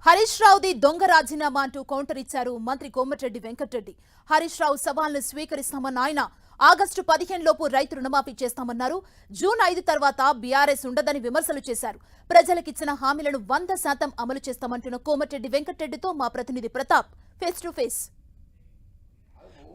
హరీష్ రావుది దొంగ రాజీనామా అంటూ కౌంటర్ ఇచ్చారు మంత్రి కోమటిరెడ్డి వెంకటరెడ్డి. హరీష్ రావు సవాల్ను స్వీకరిస్తామన్న ఆయన ఆగస్టు 15 లోపు రైతు రుణమాఫీ చేస్తామన్నారు. జూన్ 5 తర్వాత బీఆర్ఎస్ ఉండదని విమర్శలు చేశారు. ప్రజలకిచ్చిన హామీలను 100% అమలు చేస్తామంటున్న కోమటిరెడ్డి వెంకటరెడ్డితో మా ప్రతినిధి Pratap face to face.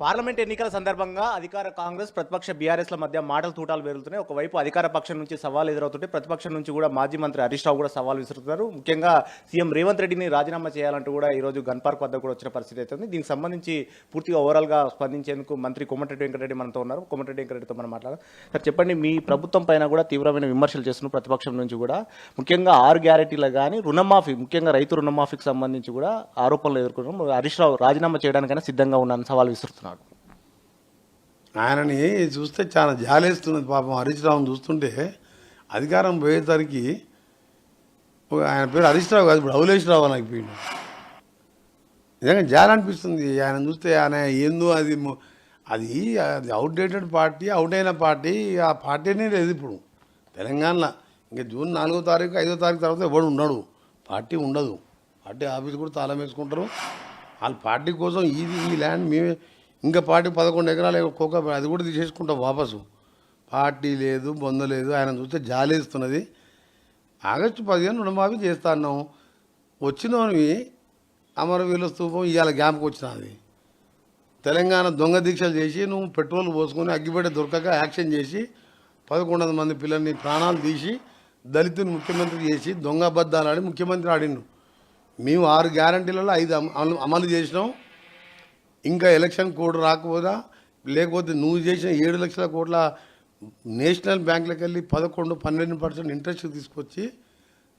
Parliament ఎన్నికల సందర్భంగా అధికార కాంగ్రెస్ ప్రతిపక్ష బీఆర్ఎస్ల మధ్య మాటలు తూటాలు వేరుతున్నాయి. ఒకవైపు అధికార పక్షం నుంచి సవాల్ ఎదురవుతుంటే ప్రతిపక్షం నుంచి కూడా మాజీ మంత్రి హరీష్ రావు కూడా సవాల్ విసురుతున్నారు. ముఖ్యంగా సీఎం రేవంత్ రెడ్డిని రాజీనామా చేయాలంటూ కూడా ఈరోజు గన్ పార్క్ వద్ద కూడా వచ్చిన పరిస్థితి అవుతుంది. దీనికి సంబంధించి పూర్తిగా ఓవరాల్గా స్పందించేందుకు మంత్రి కోమటిరెడ్డి వెంకటరెడ్డి మనతో ఉన్నారు. కోమటిరెడ్డి వెంకటరెడ్డితో మనం మాట్లాడాలి. సార్ చెప్పండి, మీ ప్రభుత్వం పైన కూడా తీవ్రమైన విమర్శలు చేస్తున్నారు ప్రతిపక్షం నుంచి కూడా. ముఖ్యంగా 6 గ్యారెంటీలు కానీ రుణమాఫీ, ముఖ్యంగా రైతు రుణమాఫీకి సంబంధించి కూడా ఆరోపణలు ఎదుర్కొన్నారు. హరీష్ రావు రాజీనామా చేయడానికైనా సిద్ధంగా ఉన్నానని సవాల్ విసురుతున్నారు. ఆయనని చూస్తే చాలా జాలేస్తున్నది. పాపం హరీష్ రావుని చూస్తుంటే అధికారం పోయేసరికి ఆయన పేరు హరీష్ రావు కాదు, ఇప్పుడు అవులేష్ రావు అని అయిపోయింది. నిజంగా జాలి అనిపిస్తుంది ఆయన చూస్తే. ఆయన ఏందో అది అవుట్డేటెడ్ పార్టీ, అవుట్ అయిన పార్టీ. ఆ పార్టీనే లేదు ఇప్పుడు తెలంగాణలో. ఇంకా జూన్ 4వ తారీఖు 5వ తారీఖు తర్వాత ఎవడు ఉన్నాడు, పార్టీ ఉండదు. పార్టీ ఆఫీస్ కూడా తాళం వేసుకుంటారు. వాళ్ళ పార్టీ కోసం ఈ ల్యాండ్ మేమే, ఇంకా పార్టీ 11 ఎకరాలు ఒక్కొక్క అది కూడా తీసేసుకుంటాం వాపసు. పార్టీ లేదు, బొంద లేదు. ఆయన చూస్తే జాలేస్తున్నది. ఆగస్టు 15 రుణమాఫీ చేస్తా అన్నాం. వచ్చినవి అమరవీరుల స్తూపం ఇవాళ గ్యాంప్కి వచ్చినది. తెలంగాణ దొంగ దీక్షలు చేసి నువ్వు పెట్రోల్ పోసుకొని అగ్గిపెట్ట దొరకక యాక్షన్ చేసి 1100 మంది పిల్లల్ని ప్రాణాలు తీసి దళితుని ముఖ్యమంత్రి చేసి దొంగ అబద్ధాలు ఆడి ముఖ్యమంత్రి ఆడిండు. మేము 6 గ్యారంటీలలో 5 అమలు చేసినాం. ఇంకా ఎలక్షన్ కోడ్ రాకపోదా, లేకపోతే నువ్వు చేసిన 7 లక్షల కోట్ల నేషనల్ బ్యాంకులకు వెళ్ళి 11-12% ఇంట్రెస్ట్ తీసుకొచ్చి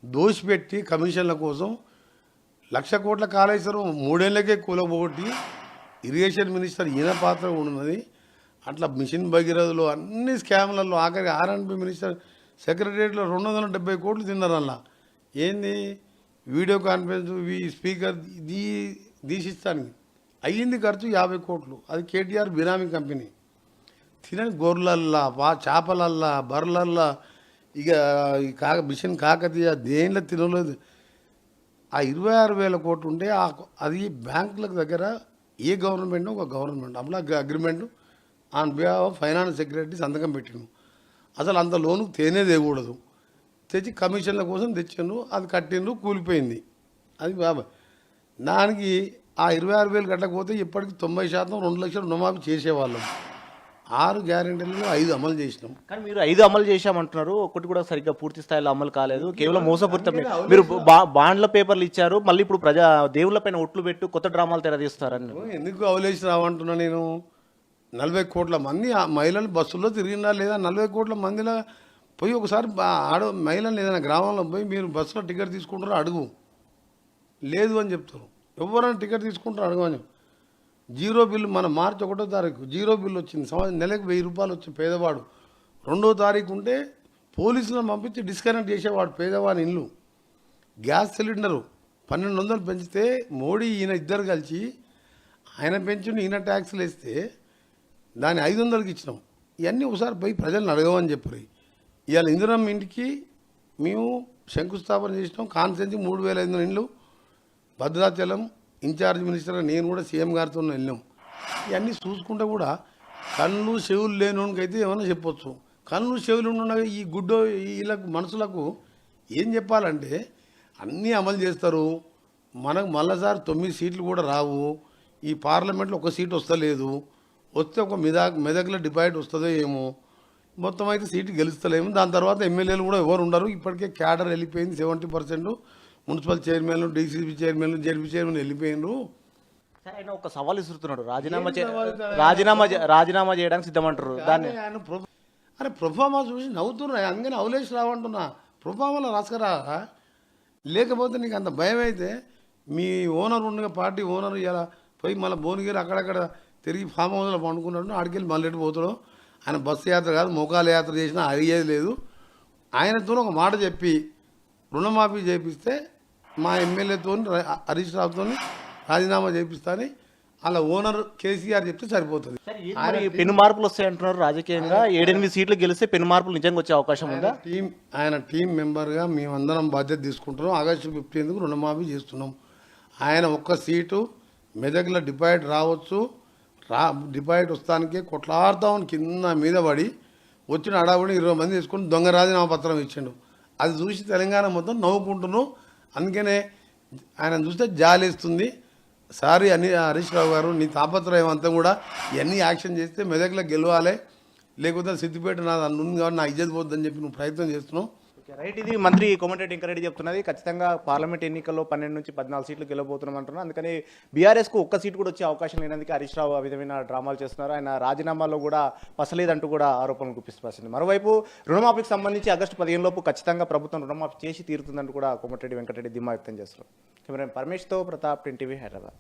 దోషిపెట్టి కమిషన్ల కోసం 1,00,000 కోట్ల కాళేశ్వరం 3 ఏళ్ళకే కూలబోగొట్టి ఇరిగేషన్ మినిస్టర్ ఈయన పాత్ర ఉన్నది. అట్లా మిషన్ భగీరథలో అన్ని స్కామ్లలో ఆఖరి R&B మినిస్టర్ సెక్రటరియట్లో 270 కోట్లు తిన్నారు. అలా ఏంది వీడియో కాన్ఫరెన్స్ స్పీకర్ తీసిస్తానికి అయ్యింది ఖర్చు 50 కోట్లు. అది కేటీఆర్ బినామీ కంపెనీ. తినని గొర్రెలల్లా, చేపలల్లా, బర్రెలల్లా, ఇక మిషన్ కాకతీయ దేనిలో తినలేదు. ఆ 26,000 కోట్లు ఉంటే అది బ్యాంకులకు దగ్గర ఏ గవర్నమెంట్ ఒక government Amala agreement on behalf of finance secretary సంతకం పెట్టిను. అసలు అంత లోను తేనేదేయకూడదు. తెచ్చి కమిషన్ల కోసం తెచ్చిండ్రు, అది కట్టిండ్రు, కూలిపోయింది. అది బాబా దానికి ఆ 26,000 కట్టకపోతే ఇప్పటికి 90% 2 లక్షలు రుణమాఫీ చేసేవాళ్ళం. 6 గ్యారెంటీలలో 5 అమలు చేసినాం. కానీ మీరు 5 అమలు చేశామంటున్నారు, ఒకటి కూడా సరిగ్గా పూర్తి స్థాయిలో అమలు కాలేదు. కేవలం మోసపూరితం. మీరు బాండ్ల పేపర్లు ఇచ్చారు, మళ్ళీ ఇప్పుడు దేవుళ్ళ పైన ఒట్లు పెట్టు కొత్త డ్రామాలు తెరదీస్తారని. ఎందుకు అవలేసి రావంటున్నా నేను. 40 కోట్ల మంది మహిళలు బస్సుల్లో తిరిగినా లేదా 40 కోట్ల మందిలో పోయి ఒకసారి మహిళలు ఏదైనా గ్రామంలో పోయి మీరు బస్సులో టికెట్ తీసుకుంటారో అడుగు, లేదు అని చెప్తారు. ఎవరైనా టికెట్ తీసుకుంటారు అడగమని. జీరో బిల్లు మన మార్చి 1వ తారీఖు జీరో బిల్లు వచ్చింది. నెలకు 1000 రూపాయలు వచ్చి పేదవాడు 2వ తారీఖు ఉంటే పోలీసులను పంపించి డిస్కనెక్ట్ చేసేవాడు పేదవాడి ఇల్లు. గ్యాస్ సిలిండరు 1200 పెంచితే మోడీ ఈయన ఇద్దరు కలిసి ఆయన పెంచుని ఈయన ట్యాక్సులు వేస్తే దాన్ని 500కి ఇచ్చినాం. ఇవన్నీ ఒకసారి పోయి ప్రజలను అడగమని చెప్పారు. ఇవాళ ఇందిరమ్మ ఇంటికి మేము శంకుస్థాపన చేసినాం. కాన్సెన్సీ 3,500 ఇండ్లు భద్రాచలం ఇన్ఛార్జ్ మినిస్టర్గా నేను కూడా సీఎం గారితో వెళ్ళాం. ఇవన్నీ చూసుకుంటే కూడా కళ్ళు చెవులు లేనికైతే ఏమన్నా చెప్పొచ్చు. కళ్ళు చెవులు ఉన్న ఈ గుడ్డో వీళ్ళకు మనుషులకు ఏం చెప్పాలంటే అన్నీ అమలు చేస్తారు. మనకు మళ్ళీసారి 9 సీట్లు కూడా రావు. ఈ పార్లమెంట్లో 1 సీటు వస్తలేదు. వస్తే ఒక మెదక్లో డిపాజిట్ వస్తుందో ఏమో. మొత్తం అయితే సీటు గెలుస్తలేము. దాని తర్వాత ఎమ్మెల్యేలు కూడా ఎవరు ఉండరు. ఇప్పటికే క్యాడర్ వెళ్ళిపోయింది. 70% మున్సిపల్ చైర్మన్లు, డీసీసీ చైర్మన్లు, జెడ్పీ చైర్మన్ వెళ్ళిపోయినారు. ఆయన ఒక సవాల్ విసురుతున్నాడు, రాజీనామా చేయడానికి సిద్ధమంటారు. దాన్ని అరే ప్రొఫామా చూసి నవ్వుతున్నా. అందుకని అవలేసి రావంటున్నా. ప్రొఫామాలో రాసుకరా. లేకపోతే నీకు అంత భయం అయితే మీ ఓనర్ ఉండగా పార్టీ ఓనర్ ఇలా పోయి మళ్ళీ భువనగిరి అక్కడక్కడ తిరిగి ఫామ్ హౌస్లో పండుకున్నాడు. ఆడికెళ్ళి మళ్ళీ పోతాడు. ఆయన బస్సు యాత్ర కాదు, మోకాల యాత్ర చేసినా అడిగేది లేదు. ఆయనతో ఒక మాట చెప్పి రుణమాఫీ చేపిస్తే మా ఎమ్మెల్యేతో హరీష్ రావుతో రాజీనామా చేపిస్తాని అలా ఓనర్ కేసీఆర్ చెప్తే సరిపోతుంది. మరి పెను మార్పులు వస్తాయి అంటున్నారు రాజకీయంగా. 7-8 సీట్లు గెలిస్తే పెను మార్పులు నిజంగా వచ్చే అవకాశం ఉందా? ఆయన టీం మెంబర్గా మేమందరం బాధ్యత తీసుకుంటున్నాం. ఆగస్టు 15 రుణమాఫీ చేస్తున్నాం. ఆయన ఒక్క సీటు మెదక్లో డిపాజిట్ రావచ్చు, డిపాజిట్ వస్తానికే కొట్లాడతామని కింద మీద పడి వచ్చిన అడావుడి 20 మంది తీసుకొని దొంగ రాజీనామా పత్రం ఇచ్చిండు. అది చూసి తెలంగాణ మొత్తం నవ్వుకుంటున్నాం. అందుకనే ఆయన చూస్తే జాలేస్తుంది. సారీ అని హరీష్ రావు గారు, నీ తాపత్రయం అంతా కూడా ఇవన్నీ యాక్షన్ చేస్తే మెదక్లో గెలవాలి, లేకపోతే సిద్దిపేట నాది అన్నుంది కాబట్టి నా ఇజ్జత్ పోద్దని చెప్పి నువ్వు ప్రయత్నం చేస్తున్నావు. రైట్, ఇది మంత్రి కోమటిరెడ్డి వెంకటరెడ్డి చెప్తున్నది. ఖచ్చితంగా పార్లమెంట్ ఎన్నికల్లో 12 నుంచి 14 సీట్లు గెలవబోతున్నాం అంటున్నారు. అందుకని బీఆర్ఎస్కు ఒక్క సీటు కూడా వచ్చే అవకాశం లేనందుకు హరీష్ రావు ఆ విధమైన డ్రామాలు చేస్తున్నారు. ఆయన రాజీనామాలో కూడా పసలేదంటూ కూడా ఆరోపణలు గుప్పిస్తుంది. మరోవైపు రుణమాఫీకి సంబంధించి ఆగస్టు 15 లోపు ఖచ్చితంగా ప్రభుత్వం రుణమాఫీ చేసి తీరుతుందంటూ కూడా కోమటిరెడ్డి వెంకటరెడ్డి ధీమా వ్యక్తం చేస్తున్నారు. కెమెరా పరమేష్తో ప్రతాప్, 10 టీవీ, హైదరాబాద్.